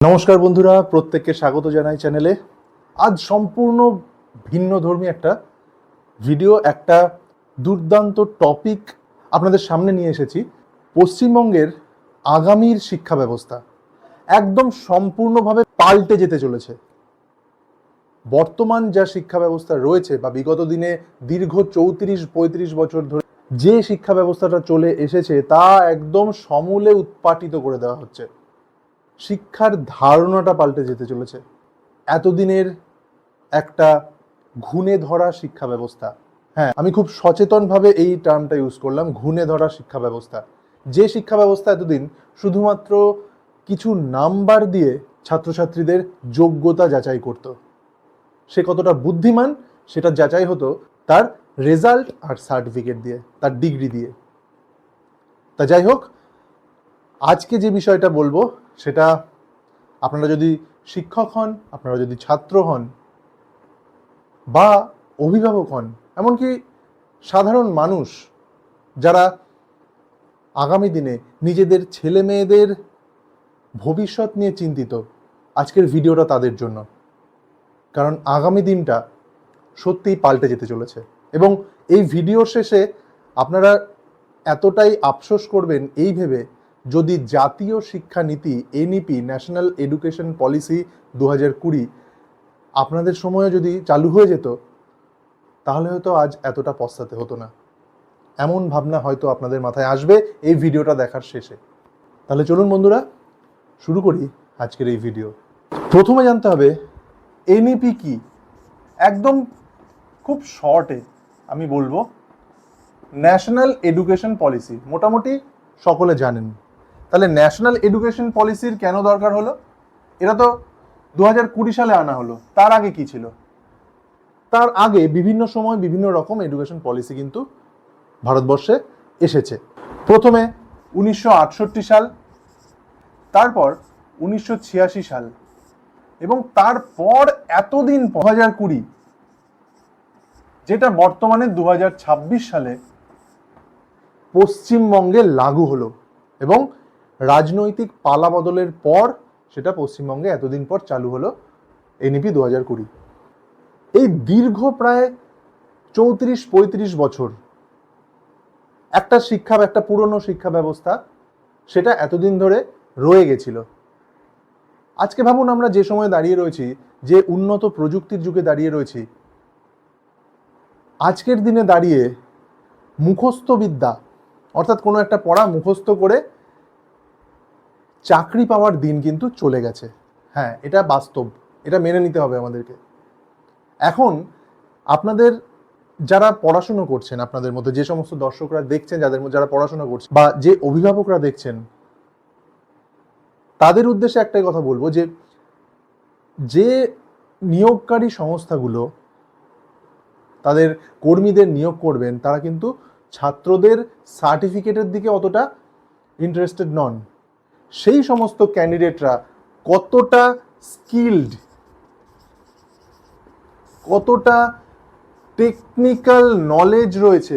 নমস্কার বন্ধুরা, প্রত্যেককে স্বাগত জানাই চ্যানেলে। আজ সম্পূর্ণ ভিন্নধর্মী একটা ভিডিও, একটা দুর্দান্ত টপিক আপনাদের সামনে নিয়ে এসেছি। পশ্চিমবঙ্গের আগামীর শিক্ষা ব্যবস্থা একদম সম্পূর্ণভাবে পাল্টে যেতে চলেছে। বর্তমান যা শিক্ষা ব্যবস্থা রয়েছে বা বিগত দিনে দীর্ঘ 34-35 বছর ধরে যে শিক্ষা ব্যবস্থাটা চলে এসেছে তা একদম সমূলে উৎপাটিত করে দেওয়া হচ্ছে। শিক্ষার ধারণাটা পাল্টে যেতে চলেছে। এতদিনের একটা ঘুণে ধরা শিক্ষা ব্যবস্থা, হ্যাঁ আমি খুব সচেতনভাবে এই টার্মটা ইউজ করলাম, ঘুণে ধরা শিক্ষা ব্যবস্থা। যে শিক্ষা ব্যবস্থা এতদিন শুধুমাত্র কিছু নাম্বার দিয়ে ছাত্রছাত্রীদের যোগ্যতা যাচাই করত, সে কতটা বুদ্ধিমান সেটা যাচাই হতো তার রেজাল্ট আর সার্টিফিকেট দিয়ে, তার ডিগ্রি দিয়ে। তা যাই হোক, আজকে যে বিষয়টা বলবো সেটা আপনারা যদি শিক্ষক হন, আপনারা যদি ছাত্র হন বা অভিভাবক হন, এমনকি সাধারণ মানুষ যারা আগামী দিনে নিজেদের ছেলে মেয়েদের ভবিষ্যৎ নিয়ে চিন্তিত, আজকের ভিডিওটা তাদের জন্য। কারণ আগামী দিনটা সত্যিই পাল্টে যেতে চলেছে এবং এই ভিডিওর শেষে আপনারা এতটাই আফসোস করবেন এই ভেবে, যদি জাতীয় শিক্ষানীতি এনইপি ন্যাশনাল এডুকেশন পলিসি 2020 আপনাদের সময়ে যদি চালু হয়ে যেত তাহলে হয়তো আজ এতটা পস্তাতে হতো না। এমন ভাবনা হয়তো আপনাদের মাথায় আসবে এই ভিডিওটা দেখার শেষে। তাহলে চলুন বন্ধুরা, শুরু করি আজকের এই ভিডিও। প্রথমে জানতে হবে এনইপি কি। একদম খুব শর্টে আমি বলবো, ন্যাশনাল এডুকেশন পলিসি মোটামুটি সকলে জানেন। তাহলে ন্যাশনাল এডুকেশন পলিসির কেন দরকার হলো? এটা তো 2020 সালে আনা হলো, তার আগে কি ছিল? তার আগে বিভিন্ন সময় বিভিন্ন রকম এডুকেশন পলিসি কিন্তু ভারতবর্ষে এসেছে। প্রথমে 1968 সাল, তারপর 1986 সাল, এবং তারপর এতদিন 2020, যেটা বর্তমানে 2026 সালে পশ্চিমবঙ্গে লাগু হলো এবং রাজনৈতিক পালা বদলের পর সেটা পশ্চিমবঙ্গে এতদিন পর চালু হলো এনইপি 2020। এই দীর্ঘ প্রায় 34-35 বছর একটা পুরনো শিক্ষা ব্যবস্থা সেটা এতদিন ধরে রয়ে গেছিল। আজকে ভাবুন, আমরা যে সময় দাঁড়িয়ে রয়েছি, যে উন্নত প্রযুক্তির যুগে দাঁড়িয়ে রয়েছি, আজকের দিনে দাঁড়িয়ে মুখস্থ বিদ্যা অর্থাৎ কোনো একটা পড়া মুখস্থ করে চাকরি পাওয়ার দিন কিন্তু চলে গেছে। হ্যাঁ, এটা বাস্তব, এটা মেনে নিতে হবে আমাদেরকে। এখন আপনাদের যারা পড়াশুনো করছেন, আপনাদের মধ্যে যে সমস্ত দর্শকরা দেখছেন, যারা পড়াশোনা করছেন বা যে অভিভাবকরা দেখছেন, তাদের উদ্দেশ্যে একটাই কথা বলবো যে নিয়োগকারী সংস্থাগুলো তাদের কর্মীদের নিয়োগ করবেন, তারা কিন্তু ছাত্রদের সার্টিফিকেটের দিকে অতটা ইন্টারেস্টেড নন। সেই সমস্ত ক্যান্ডিডেটরা কতটা স্কিলড, কতটা টেকনিক্যাল নলেজ রয়েছে,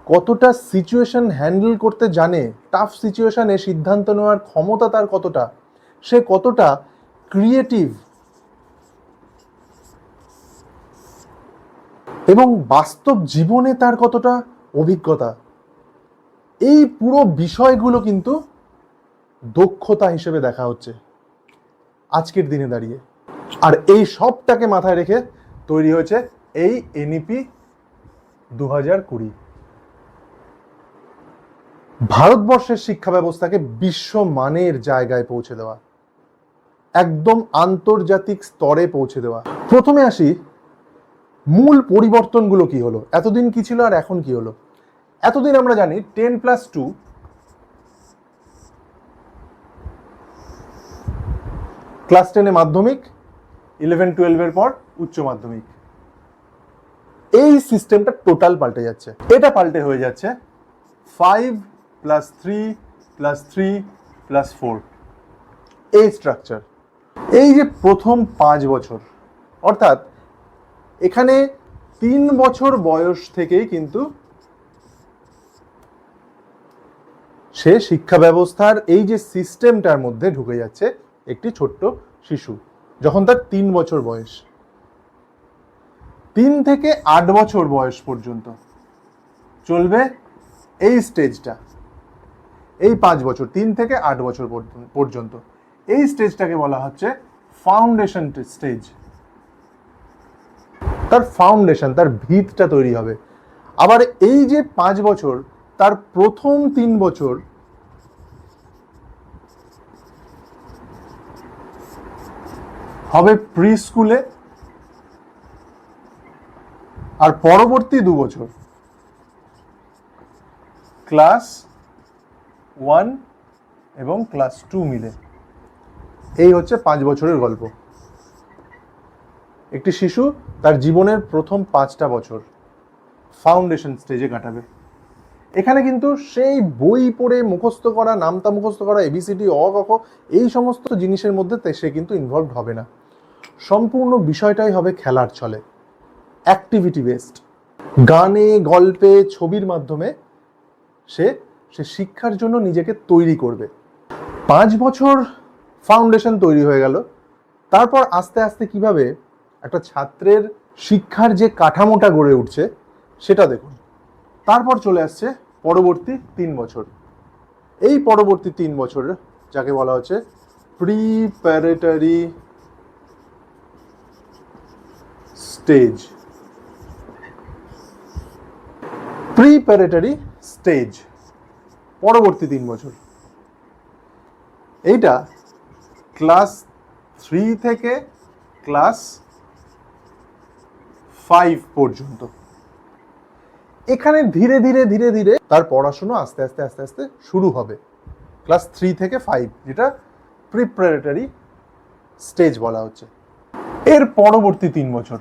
কতটা সিচুয়েশন হ্যান্ডেল করতে জানে, টাফ সিচুয়েশনে সিদ্ধান্ত নেওয়ার ক্ষমতা তার কতটা, সে কতটা ক্রিয়েটিভ এবং বাস্তব জীবনে তার কতটা অভিজ্ঞতা, এই পুরো বিষয়গুলো কিন্তু দক্ষতা হিসেবে দেখা হচ্ছে আজকের দিনে দাঁড়িয়ে। আর এই সবটাকে মাথায় রেখে তৈরি হয়েছে এই এনইপি 2020। ভারতবর্ষের শিক্ষা ব্যবস্থাকে বিশ্বমানের জায়গায় পৌঁছে দেওয়া, একদম আন্তর্জাতিক স্তরে পৌঁছে দেওয়া। প্রথমে আসি, মূল পরিবর্তনগুলো কি হলো, এতদিন কি ছিল আর এখন কি হলো। এতদিন আমরা জানি 10+2, ক্লাস 10-এ মাধ্যমিক, 11-12 পর উচ্চ মাধ্যমিক। এই সিস্টেমটা টোটাল পাল্টে যাচ্ছে। এটা পাল্টে হয়ে যাচ্ছে 5+3+3+4, এই স্ট্রাকচার। এই যে প্রথম 5 বছর, অর্থাৎ এখানে 3 বছর বয়স থেকেই কিন্তু সে শিক্ষা ব্যবস্থার এই যে সিস্টেমটার মধ্যে ঢুকে যাচ্ছে একটি ছোট্ট শিশু, যখন তার 3 বছর বয়স। 3 থেকে 8 বছর বয়স পর্যন্ত চলবে এই স্টেজটা, এই 5 বছর, 3 থেকে 8 বছর পর্যন্ত এই স্টেজটাকে বলা হচ্ছে ফাউন্ডেশন স্টেজ। তার ফাউন্ডেশন, তার ভিতটা তৈরি হবে। আবার এই যে 5 বছর, তার প্রথম 3 বছর হবে প্রি স্কুলে, আর পরবর্তী 2 বছর ক্লাস 1 এবং ক্লাস 2 মিলে। এই হচ্ছে 5 বছরের গল্প। একটি শিশু তার জীবনের প্রথম 5টা বছর ফাউন্ডেশন স্টেজে কাটাবে। এখানে কিন্তু সেই বই পড়ে মুখস্থ করা, নামতা মুখস্থ করা, এবিসিডি, অ ক খ, এই সমস্ত জিনিসের মধ্যে সে কিন্তু ইনভলভ হবে না। সম্পূর্ণ বিষয়টাই হবে খেলার ছলে, অ্যাক্টিভিটি বেসড। গানে, গল্পে, ছবির মাধ্যমে সে শিক্ষার জন্য নিজেকে তৈরি করবে। 5 বছর ফাউন্ডেশন তৈরি হয়ে গেল। তারপর আস্তে আস্তে কিভাবে একটা ছাত্রের শিক্ষার যে কাঠামোটা গড়ে উঠছে সেটা দেখুন। তারপর চলে আসছে পরবর্তী 3 বছর। এই পরবর্তী 3 বছর যাকে বলা হচ্ছে প্রিপারেটরি স্টেজ। প্রিপারেটরি স্টেজ, পরবর্তী 3 বছর। এইটা ক্লাস 3 থেকে ক্লাস 5 পর্যন্ত। এখানে ধীরে ধীরে ধীরে ধীরে তার পড়াশোনা আস্তে আস্তে আস্তে আস্তে শুরু হবে। ক্লাস 3 থেকে 5, যেটা প্রিপারেটরি স্টেজ বলা হচ্ছে। এর পরবর্তী 3 বছর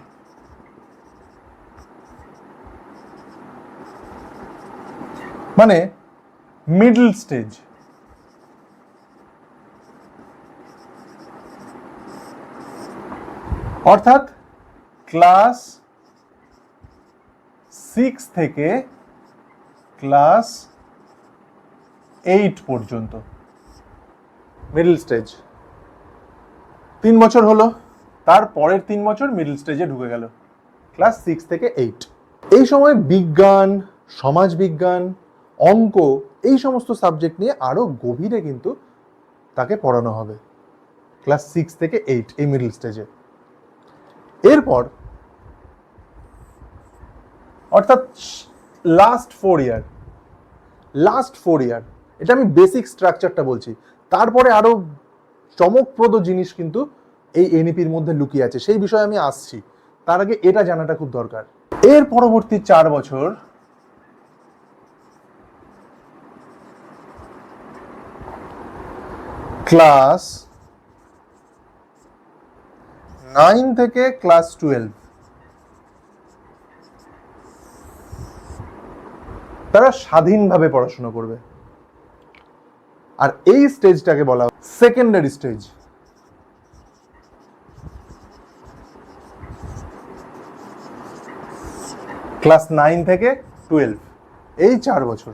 মানে মিডল স্টেজ। অর্থাৎ ক্লাস 6 থেকে ক্লাস 8 পর্যন্ত মিডল স্টেজ। 3 বছর হলো, তার পরের 3 বছর মিডল স্টেজে ঢুকে গেল, ক্লাস 6 থেকে 8। এই সময় বিজ্ঞান, সমাজবিজ্ঞান, অঙ্ক, এই সমস্ত সাবজেক্ট নিয়ে আরো গভীরে কিন্তু তাকে পড়ানো হবে ক্লাস 6 থেকে 8 এই মিডল স্টেজে। এরপর অর্থাৎ লাস্ট 4 ইয়ার, এটা আমি বেসিক স্ট্রাকচারটা বলছি। তারপরে আরো চমকপ্রদ জিনিস কিন্তু এই এনইপির মধ্যে লুকিয়ে আছে, সেই বিষয়ে আমি আসছি। তার আগে এটা জানাটা খুব দরকার। এর পরবর্তী 4 বছর ক্লাস 9 থেকে ক্লাস 12 তারা স্বাধীনভাবে পড়াশোনা করবে। আর এই স্টেজটাকে বলা হয় সেকেন্ডারি স্টেজ। ক্লাস 9 থেকে 12, এই 4 বছর।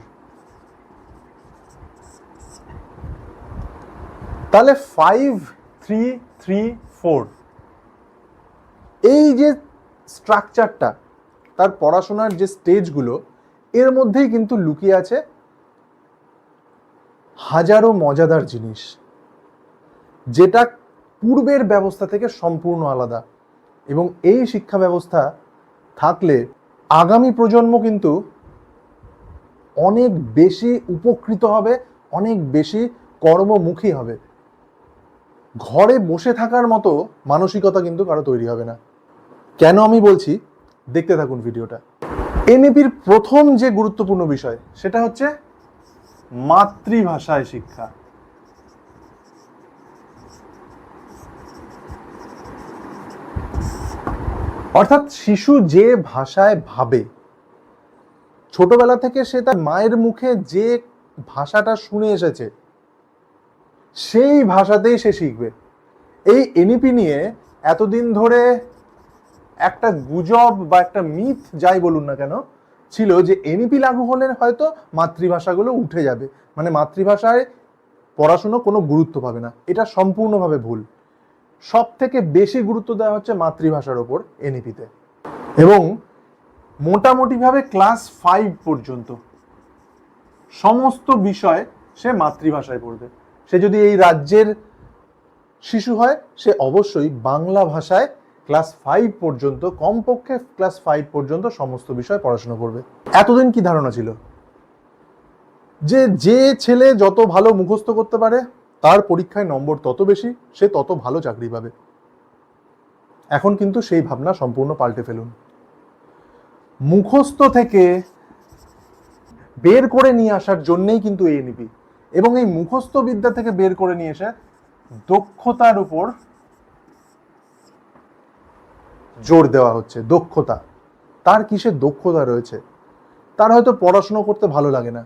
তাহলে 5, 3, 3, 4 এই যে স্ট্রাকচারটা, তার পড়াশোনার যে স্টেজগুলো, এর মধ্যেই কিন্তু লুকিয়ে আছে হাজারো মজাদার জিনিস, যেটা পূর্বের ব্যবস্থা থেকে সম্পূর্ণ আলাদা। এবং এই শিক্ষা ব্যবস্থা থাকলে আগামী প্রজন্ম কিন্তু অনেক বেশি উপকৃত হবে, অনেক বেশি কর্মমুখী হবে। ঘরে বসে থাকার মতো মানসিকতা কিন্তু কারো তৈরি হবে না। কেন আমি বলছি, দেখতে থাকুন ভিডিওটা। এনইপির প্রথম যে গুরুত্বপূর্ণ বিষয় সেটা হচ্ছে মাতৃভাষায় শিক্ষা। অর্থাৎ শিশু যে ভাষায় ভাবে, ছোটবেলা থেকে সে তার মায়ের মুখে যে ভাষাটা শুনে এসেছে সেই ভাষাতেই সে শিখবে। এই এনইপি নিয়ে এতদিন ধরে একটা গুজব বা একটা মিথ যাই বলুন না কেন ছিল যে এনইপি লাগু হলে হয়তো মাতৃভাষাগুলো উঠে যাবে, মানে মাতৃভাষায় পড়াশুনো কোনো গুরুত্ব পাবে না। এটা সম্পূর্ণভাবে ভুল। সব থেকে বেশি গুরুত্ব দেওয়া হচ্ছে মাতৃভাষার ওপর এনইপিতে, এবং মোটামুটিভাবে ক্লাস 5 পর্যন্ত সমস্ত বিষয় সে মাতৃভাষায় পড়বে। সে যদি এই রাজ্যের শিশু হয়, সে অবশ্যই বাংলা ভাষায় ক্লাস 5 পর্যন্ত, কমপক্ষে ক্লাস 5 পর্যন্ত সমস্ত বিষয় পড়াশোনা করবে। এতদিন কি ধারণা ছিল যে যে ছেলে যত ভালো মুখস্থ করতে পারে তার পরীক্ষায় নম্বর তত বেশি, সে তত ভালো চাকরি পাবে। এখন কিন্তু সেই ভাবনা সম্পূর্ণ পাল্টে ফেলুন। মুখস্থ থেকে বের করে নিয়ে আসার জন্যই কিন্তু এনইপি, এবং এই মুখস্থ বিদ্যা থেকে বের করে নিয়ে এসে দক্ষতার উপর জোর দেওয়া হচ্ছে। দক্ষতা, তার কিসের দক্ষতা রয়েছে? তার হয়তো পড়াশুনো করতে ভালো লাগে না,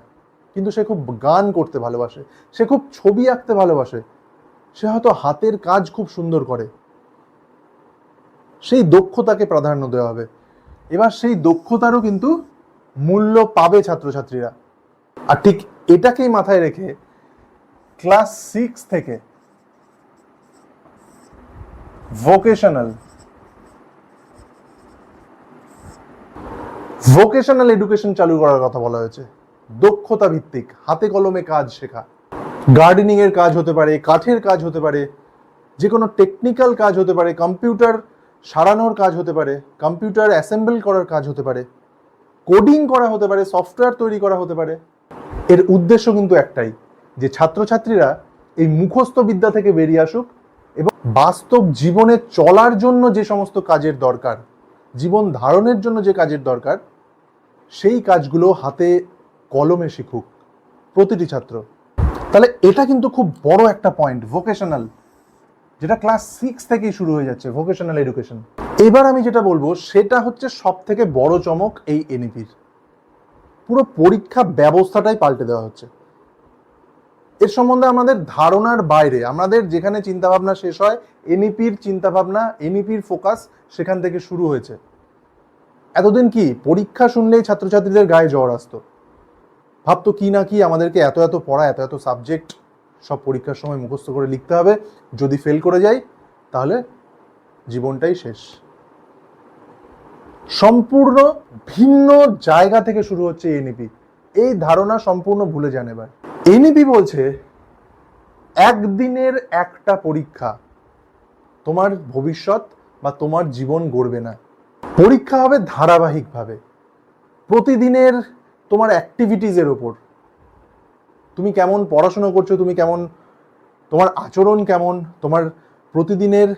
কিন্তু সে খুব গান করতে ভালোবাসে, সে খুব ছবি আঁকতে ভালোবাসে, সে হয়তো হাতের কাজ খুব সুন্দর করে। সেই দক্ষতাকে প্রাধান্য দেওয়া হবে। এবার সেই দক্ষতারও কিন্তু মূল্য পাবে ছাত্রছাত্রীরা। আর ঠিক এটাকেই মাথায় রেখে ক্লাস 6 থেকে ভোকেশনাল এডুকেশন চালু করার কথা বলা হয়েছে। দক্ষতা ভিত্তিক হাতে কলমে কাজ শেখা, গার্ডেনিং এর কাজ হতে পারে, কাঠের কাজ হতে পারে, যে কোনো টেকনিক্যাল কাজ হতে পারে, কম্পিউটার সারানোর কাজ হতে পারে, কম্পিউটার অ্যাসেম্বল করার কাজ হতে পারে, কোডিং করা হতে পারে, সফটওয়্যার তৈরি করা হতে পারে। এর উদ্দেশ্য কিন্তু একটাই, যে ছাত্রছাত্রীরা এই মুখস্থ বিদ্যা থেকে বেরিয়ে আসুক এবং বাস্তব জীবনে চলার জন্য যে সমস্ত কাজের দরকার, জীবন ধারণের জন্য যে কাজের দরকার, সেই কাজগুলো হাতে কলমে শিখুক প্রতিটি ছাত্র। তাহলে এটা কিন্তু খুব বড় একটা পয়েন্ট, ভোকেশনাল, যেটা ক্লাস 6 থেকেই শুরু হয়ে যাচ্ছে, ভোকেশনাল এডুকেশন। এবার আমি যেটা বলবো সেটা হচ্ছে সব থেকে বড় চমক এই এনইপির। পুরো পরীক্ষা ব্যবস্থাটাই পাল্টে দেওয়া হচ্ছে। এর সম্বন্ধে আমাদের ধারণার বাইরে, আমাদের যেখানে চিন্তাভাবনা শেষ হয়, এনইপির চিন্তাভাবনা, এনইপির ফোকাস সেখান থেকে শুরু হয়েছে। এতদিন কি পরীক্ষা শুনলেই ছাত্রছাত্রীদের গায়ে জ্বর আসতো, ভাবতো কি না কি আমাদেরকে এত এত পড়া, এত এত সাবজেক্ট সব পরীক্ষার সময় মুখস্থ করে লিখতে হবে, যদি ফেল করে যাই তাহলে জীবনটাই শেষ। সম্পূর্ণ ভিন্ন জায়গা থেকে শুরু হচ্ছে এনইপি। এই ধারণা সম্পূর্ণ ভুলে যান এবার। এনইপি বলছে একদিনের একটা পরীক্ষা তোমার ভবিষ্যৎ বা তোমার জীবন গড়বে না। পরীক্ষা হবে ধারাবাহিকভাবে, প্রতিদিনের তোমার অ্যাক্টিভিটিসের ওপর, তুমি কেমন পড়াশোনা করছো, তুমি কেমন, তোমার আচরণ কেমন, তোমার প্রতিদিনের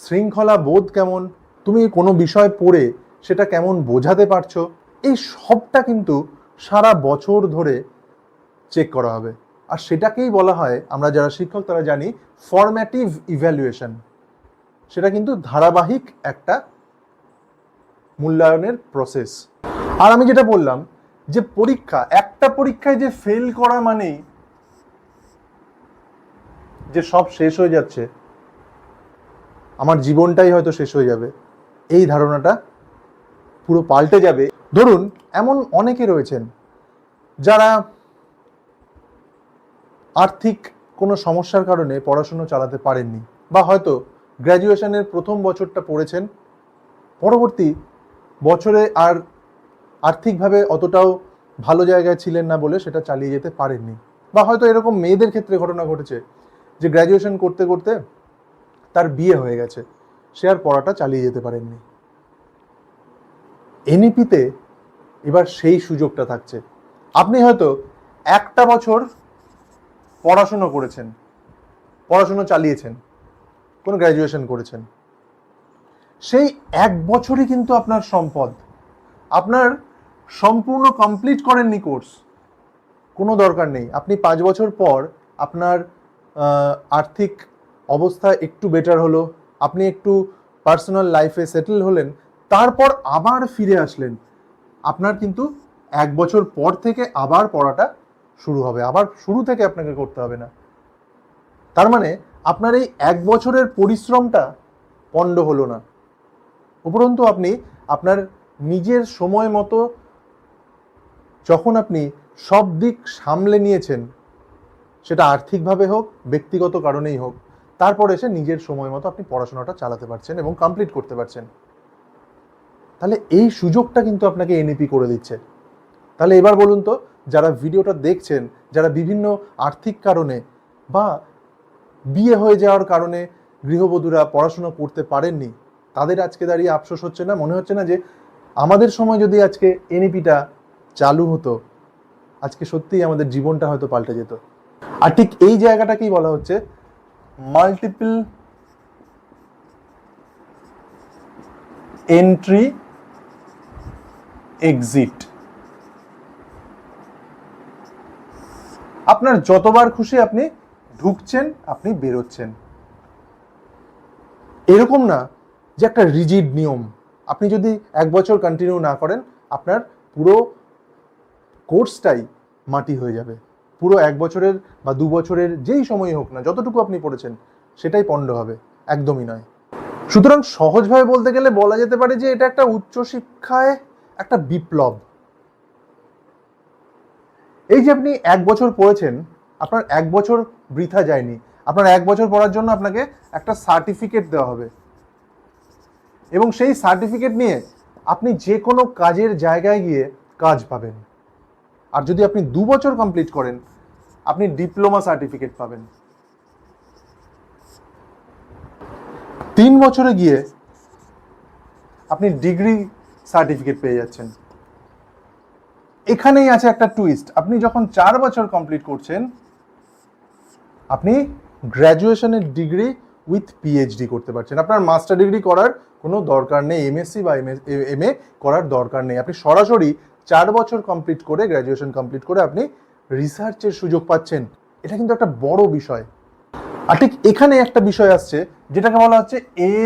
শৃঙ্খলা বোধ কেমন, তুমি কোনো বিষয় পড়ে সেটা কেমন বোঝাতে পারছো, এই সবটা কিন্তু সারা বছর ধরে চেক করা হবে। আর সেটাকেই বলা হয়, আমরা যারা শিক্ষক তারা জানি, ফরম্যাটিভ ইভ্যালুয়েশন। সেটা কিন্তু ধারাবাহিক একটা মূল্যায়নের প্রসেস। আর আমি যেটা বললাম যে পরীক্ষা, একটা পরীক্ষায় যে ফেল করা মানেই যে সব শেষ হয়ে যাচ্ছে, আমার জীবনটাই হয়তো শেষ হয়ে যাবে, এই ধারণাটা পুরো পাল্টে যাবে। ধরুন এমন অনেকে রয়েছেন যারা আর্থিক কোনো সমস্যার কারণে পড়াশুনো চালাতে পারেননি, বা হয়তো গ্র্যাজুয়েশনের প্রথম বছরটা পড়েছেন, পরবর্তী বছরে আর আর্থিকভাবে অতটাও ভালো জায়গায় ছিলেন না বলে সেটা চালিয়ে যেতে পারেননি। বা হয়তো এরকম মেয়েদের ক্ষেত্রে ঘটনা ঘটেছে যে গ্র্যাজুয়েশন করতে করতে তার বিয়ে হয়ে গেছে, সে আর পড়াটা চালিয়ে যেতে পারেননি। এনইপিতে এবার সেই সুযোগটা থাকছে। আপনি হয়তো একটা বছর পড়াশুনো করেছেন, পড়াশুনো চালিয়েছেন, কোনো গ্র্যাজুয়েশন করেছেন, সেই এক বছরই কিন্তু আপনার সম্পদ। আপনার সম্পূর্ণ কমপ্লিট করেননি কোর্স, কোনো দরকার নেই। আপনি 5 বছর পর আপনার আর্থিক অবস্থা একটু বেটার হলো, আপনি একটু পার্সোনাল লাইফে সেটেল হলেন, তারপর আবার ফিরে আসলেন, আপনার কিন্তু 1 বছর পর থেকে আবার পড়াটা শুরু হবে, আবার শুরু থেকে আপনাকে করতে হবে না। তার মানে আপনার এই 1 বছরের পরিশ্রমটা পণ্ড হলো না, উপরন্তু আপনি আপনার নিজের সময় মতো যখন আপনি সব দিক সামলে নিয়েছেন, সেটা আর্থিকভাবে হোক, ব্যক্তিগত কারণেই হোক, তারপর এসে নিজের সময় মতো আপনি পড়াশোনাটা চালাতে পারছেন এবং কমপ্লিট করতে পারছেন, তাহলে এই সুযোগটা কিন্তু আপনাকে এনইপি করে দিচ্ছে। তাহলে এবার বলুন তো, যারা ভিডিওটা দেখছেন, যারা বিভিন্ন আর্থিক কারণে বা বিয়ে হয়ে যাওয়ার কারণে গৃহবধূরা পড়াশোনা করতে পারেননি, তাদের আজকে দাঁড়িয়ে আফসোস হচ্ছে না, মনে হচ্ছে না যে আমাদের সময় যদি আজকে এনইপিটা চালু হতো, আজকে সত্যিই আমাদের জীবনটা হয়তো পাল্টে যেত? আর ঠিক এই জায়গাটাকেই বলা হচ্ছে মাল্টিপল এন্ট্রি এক্সিট। আপনার যতবার খুশি আপনি ঢুকছেন, আপনি বেরোচ্ছেন, এরকম না যে একটা রিজিড নিয়ম। আপনি যদি 1 বছর কন্টিনিউ না করেন, আপনার পুরো কোর্সটাই মাটি হয়ে যাবে, পুরো 1 বছরের বা 2 বছরের যেই সময়ই হোক না, যতটুকু আপনি পড়েছেন সেটাই পণ্ড হবে, একদমই নয়। সুতরাং সহজভাবে বলতে গেলে বলা যেতে পারে যে এটা একটা উচ্চশিক্ষায় একটা বিপ্লব। এই যে আপনি 1 বছর পড়েছেন, আপনার 1 বছর বৃথা যায়নি। আপনার 1 বছর পড়ার জন্য আপনাকে একটা সার্টিফিকেট দেওয়া হবে, এবং সেই সার্টিফিকেট নিয়ে আপনি যে কোনো কাজের জায়গায় গিয়ে কাজ পাবেন। আর যদি আপনি 2 বছর কমপ্লিট করেন, আপনি ডিপ্লোমা সার্টিফিকেট পাবেন। 3 বছরে গিয়ে আপনি ডিগ্রি সার্টিফিকেট পেয়ে যাচ্ছেন। এখানেই আছে একটা টুইস্ট, আপনি যখন 4 বছর কমপ্লিট করছেন, আপনি গ্র্যাজুয়েশনের ডিগ্রি উইথ পিএইচডি করতে পারছেন। আপনার মাস্টার ডিগ্রি করার কোনো দরকার নেই, এমএসসি বা এমএ করার দরকার নেই। আপনি সরাসরি 4 বছর কমপ্লিট করে, গ্র্যাজুয়েশন কমপ্লিট করে আপনি রিসার্চের সুযোগ পাচ্ছেন। এটা কিন্তু একটা বড় বিষয়। আর ঠিক এখানে একটা বিষয় আসছে যেটাকে বলা হচ্ছে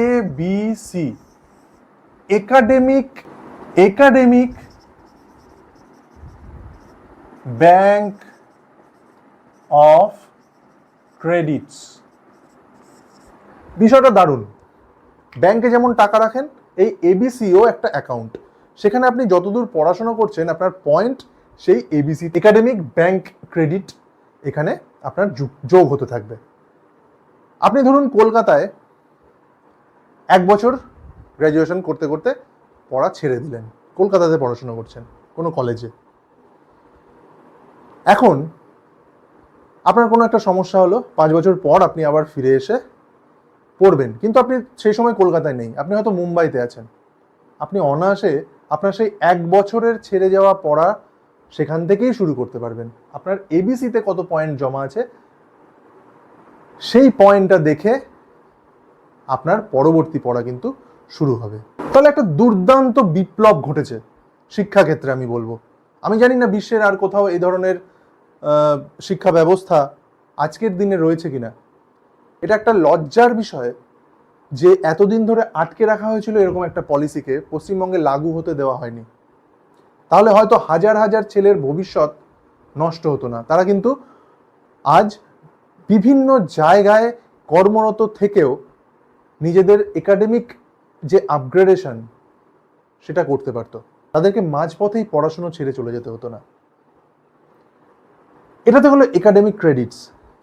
ABC, academic bank of credits. বিষয়টা দারুণ। ব্যাংকে যেমন টাকা রাখেন, এই এবিসিও একটা অ্যাকাউন্ট। সেখানে আপনি যতদূর পড়াশোনা করছেন, আপনার পয়েন্ট সেই এবিসি, একাডেমিক ব্যাংক ক্রেডিট, এখানে আপনার যোগ হতে থাকবে। আপনি ধরুন কলকাতায় 1 বছর গ্র্যাজুয়েশন করতে করতে পড়া ছেড়ে দিলেন, কলকাতাতে পড়াশোনা করছেন কোনো কলেজে। এখন আপনার কোনো একটা সমস্যা হলো, 5 বছর পর আপনি আবার ফিরে এসে পড়বেন, কিন্তু আপনি সেই সময় কলকাতায় নেই, আপনি হয়তো মুম্বাইতে আছেন। আপনি অনায়াসে আপনার সেই 1 বছরের ছেড়ে যাওয়া পড়া সেখান থেকেই শুরু করতে পারবেন। আপনার এবিসিতে কত পয়েন্ট জমা আছে, সেই পয়েন্টটা দেখে আপনার পরবর্তী পড়া কিন্তু শুরু হবে। তাহলে একটা দুর্দান্ত বিপ্লব ঘটেছে শিক্ষাক্ষেত্রে, আমি বলবো। আমি জানি না বিশ্বের আর কোথাও এই ধরনের শিক্ষা ব্যবস্থা আজকের দিনে রয়েছে কিনা। এটা একটা লজ্জার বিষয় যে এতদিন ধরে আটকে রাখা হয়েছিল এরকম একটা পলিসিকে, পশ্চিমবঙ্গে লাগু হতে দেওয়া হয়নি। তাহলে হয়তো হাজার হাজার ছেলের ভবিষ্যৎ নষ্ট হতো না। তারা কিন্তু আজ বিভিন্ন জায়গায় কর্মরত থেকেও নিজেদের একাডেমিক যে আপগ্রেডেশন সেটা করতে পারতো। তাদেরকে মাঝপথেই পড়াশুনো ছেড়ে চলে যেতে হতো না। এটাতে হলো একাডেমিক ক্রেডিটস।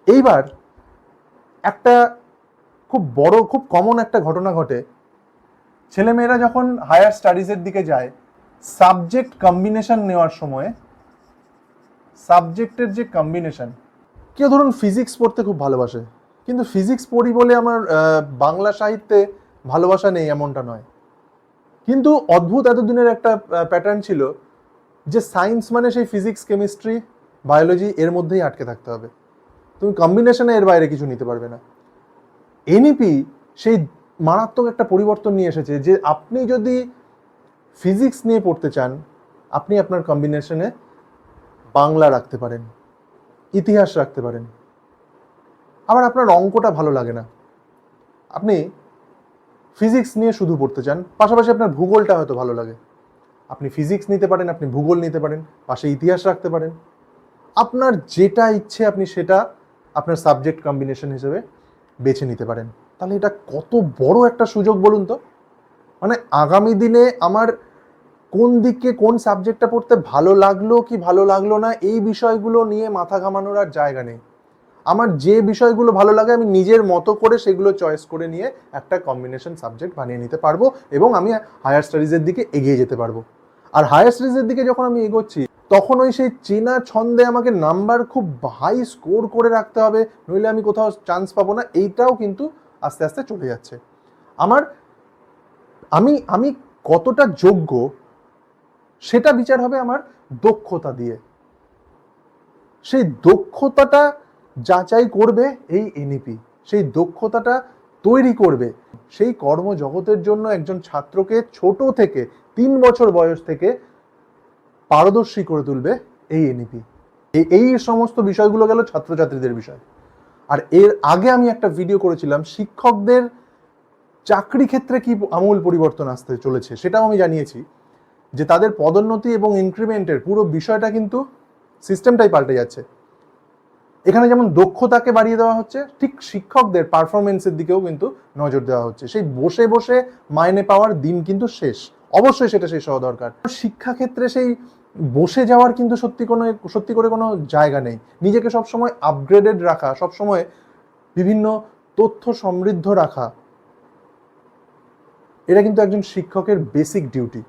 এইবার একটা খুব বড়, খুব কমন একটা ঘটনা ঘটে। ছেলেমেয়েরা যখন হায়ার স্টাডিজের দিকে যায়, সাবজেক্ট কম্বিনেশন নেওয়ার সময় সাবজেক্টের যে কম্বিনেশন, কেউ ধরুন ফিজিক্স পড়তে খুব ভালোবাসে, কিন্তু ফিজিক্স পড়ি বলে আমার বাংলা সাহিত্যে ভালোবাসা নেই এমনটা নয়। কিন্তু অদ্ভুত এতদিনের একটা প্যাটার্ন ছিল যে সায়েন্স মানে সেই ফিজিক্স, কেমিস্ট্রি, বায়োলজি এর মধ্যেই আটকে থাকতে হবে, তুমি কম্বিনেশনে এর বাইরে কিছু নিতে পারবে না। এনইপি সেই মারাত্মক একটা পরিবর্তন নিয়ে এসেছে যে আপনি যদি ফিজিক্স নিয়ে পড়তে চান, আপনি আপনার কম্বিনেশনে বাংলা রাখতে পারেন, ইতিহাস রাখতে পারেন। আবার আপনার অঙ্কটা ভালো লাগে না, আপনি ফিজিক্স নিয়ে শুধু পড়তে চান, পাশাপাশি আপনার ভূগোলটা হয়তো ভালো লাগে, আপনি ফিজিক্স নিতে পারেন, আপনি ভূগোল নিতে পারেন, পাশে ইতিহাস রাখতে পারেন। আপনার যেটা ইচ্ছে আপনি সেটা আপনার সাবজেক্ট কম্বিনেশন হিসেবে বেছে নিতে পারেন। তাহলে এটা কত বড় একটা সুযোগ বলুন তো। মানে আগামী দিনে আমার কোন দিকে কোন সাবজেক্টটা পড়তে ভালো লাগলো কি ভালো লাগলো না, এই বিষয়গুলো নিয়ে মাথা ঘামানোর আর জায়গা নেই। আমার যে বিষয়গুলো ভালো লাগে আমি নিজের মতো করে সেগুলো চয়েস করে নিয়ে একটা কম্বিনেশন সাবজেক্ট বানিয়ে নিতে পারবো এবং আমি হায়ার স্টাডিজের দিকে এগিয়ে যেতে পারবো। আর হায়ার স্টাডিজের দিকে যখন আমি এগোচ্ছি তখন ওই সেই চেনা ছন্দে আমাকে নাম্বার খুব হাই স্কোর করে রাখতে হবে, নইলে আমি কোথাও চান্স পাবো না, এইটাও কিন্তু আস্তে আস্তে চলে যাচ্ছে। আমি আমি কতটা যোগ্য সেটা বিচার হবে আমার দক্ষতা দিয়ে। সেই দক্ষতাটা যাচাই করবে এই এনইপি, সেই দক্ষতাটা তৈরি করবে, সেই কর্মজগতের জন্য একজন ছাত্রকে ছোট থেকে 3 বছর বয়স থেকে পারদর্শী করে তুলবে এই এনইপি। এই সমস্ত বিষয়গুলো গেল ছাত্রছাত্রীদের বিষয়। আর এর আগে আমি একটা ভিডিও করেছিলাম শিক্ষকদের চাকরি ক্ষেত্রে কি আমূল পরিবর্তন আসতে চলেছে, সেটাও আমি জানিয়েছি যে তাদের পদোন্নতি এবং ইনক্রিমেন্টের পুরো বিষয়টা কিন্তু সিস্টেমটাই পাল্টে যাচ্ছে। এখানে যেমন দক্ষতাকে বাড়িয়ে দেওয়া হচ্ছে, ঠিক শিক্ষকদের পারফরমেন্সের দিকেও কিন্তু নজর দেওয়া হচ্ছে। সেই বসে বসে মাইনে পাওয়ার দিন কিন্তু শেষ, অবশ্যই সেটা শেষ হওয়া দরকার। শিক্ষাক্ষেত্রে সেই বসে যাওয়ার কিন্তু সত্যি করে কোনো জায়গা নেই। নিজেকে সবসময় আপগ্রেডেড রাখা, সবসময় বিভিন্ন তথ্য সমৃদ্ধ রাখা, এটা কিন্তু একজন শিক্ষকের বেসিক ডিউটি।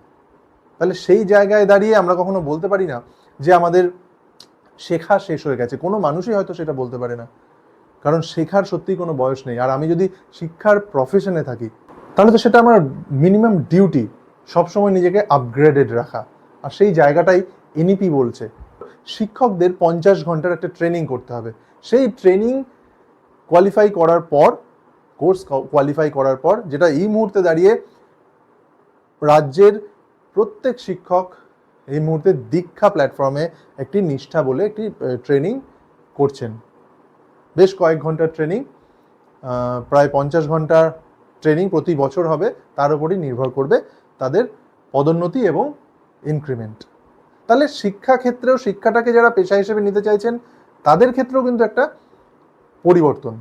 তাহলে সেই জায়গায় দাঁড়িয়ে আমরা কখনো বলতে পারি না যে আমাদের শেখা শেষ হয়ে গেছে। কোনো মানুষই হয়তো সেটা বলতে পারে না, কারণ শেখার সত্যিই কোনো বয়স নেই। আর আমি যদি শিক্ষার প্রফেশনে থাকি তাহলে তো সেটা আমার মিনিমাম ডিউটি, সবসময় নিজেকে আপগ্রেডেড রাখা। আর সেই জায়গাটাই এনইপি বলছে। শিক্ষকদের 50 ঘন্টার একটা ট্রেনিং করতে হবে। সেই ট্রেনিং কোয়ালিফাই করার পর, কোর্স কোয়ালিফাই করার পর, যেটা এই মুহূর্তে দাঁড়িয়ে রাজ্যের প্রত্যেক শিক্ষক এই মুহূর্তে দীক্ষা প্ল্যাটফর্মে একটি নিষ্ঠা বলে একটি ট্রেনিং করছেন। বেশ কয়েক ঘন্টার ট্রেনিং, প্রায় 50 ঘন্টার ট্রেনিং প্রতি বছর হবে। তার উপরই নির্ভর করবে তাদের পদোন্নতি এবং ইনক্রিমেন্ট। তাহলে শিক্ষাক্ষেত্রেও, শিক্ষাটাকে যারা পেশা হিসেবে নিতে চাইছেন তাদের ক্ষেত্রেও কিন্তু একটা পরিবর্তন।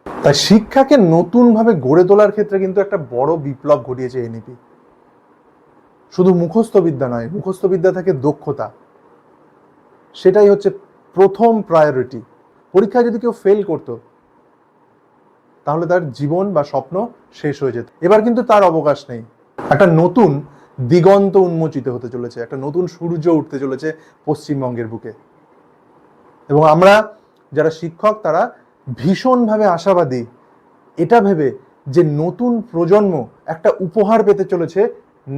তাই শিক্ষাকে নতুনভাবে গড়ে তোলার ক্ষেত্রে কিন্তু একটা বড় বিপ্লব ঘটিয়েছে এনইপি। শুধু মুখস্থ বিদ্যা নয়, মুখস্থ বিদ্যা থেকে দক্ষতা, সেটাই হচ্ছে প্রথম প্রায়োরিটি। পরীক্ষায় যদি কেউ ফেল করতো তাহলে তার জীবন বা স্বপ্ন শেষ হয়ে যেত। এবার কিন্তু তার অবকাশ নেই। একটা নতুন দিগন্ত উন্মোচিত হতে চলেছে, একটা নতুন সূর্য উঠতে চলেছে পশ্চিমবঙ্গের বুকে। এবং আমরা যারা শিক্ষক তারা ভীষণভাবে আশাবাদী, এটা ভেবে যে নতুন প্রজন্ম একটা উপহার পেতে চলেছে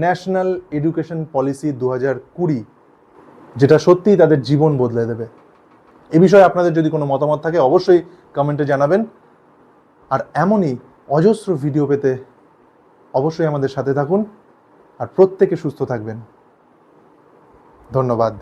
ন্যাশনাল এডুকেশন পলিসি 2020, যেটা সত্যিই তাদের জীবন বদলে দেবে। এ বিষয়ে আপনাদের যদি কোনো মতামত থাকে অবশ্যই কমেন্টে জানাবেন। আর এমনই অজস্র ভিডিও পেতে অবশ্যই আমাদের সাথে থাকুন। আর প্রত্যেকে সুস্থ থাকবেন। ধন্যবাদ।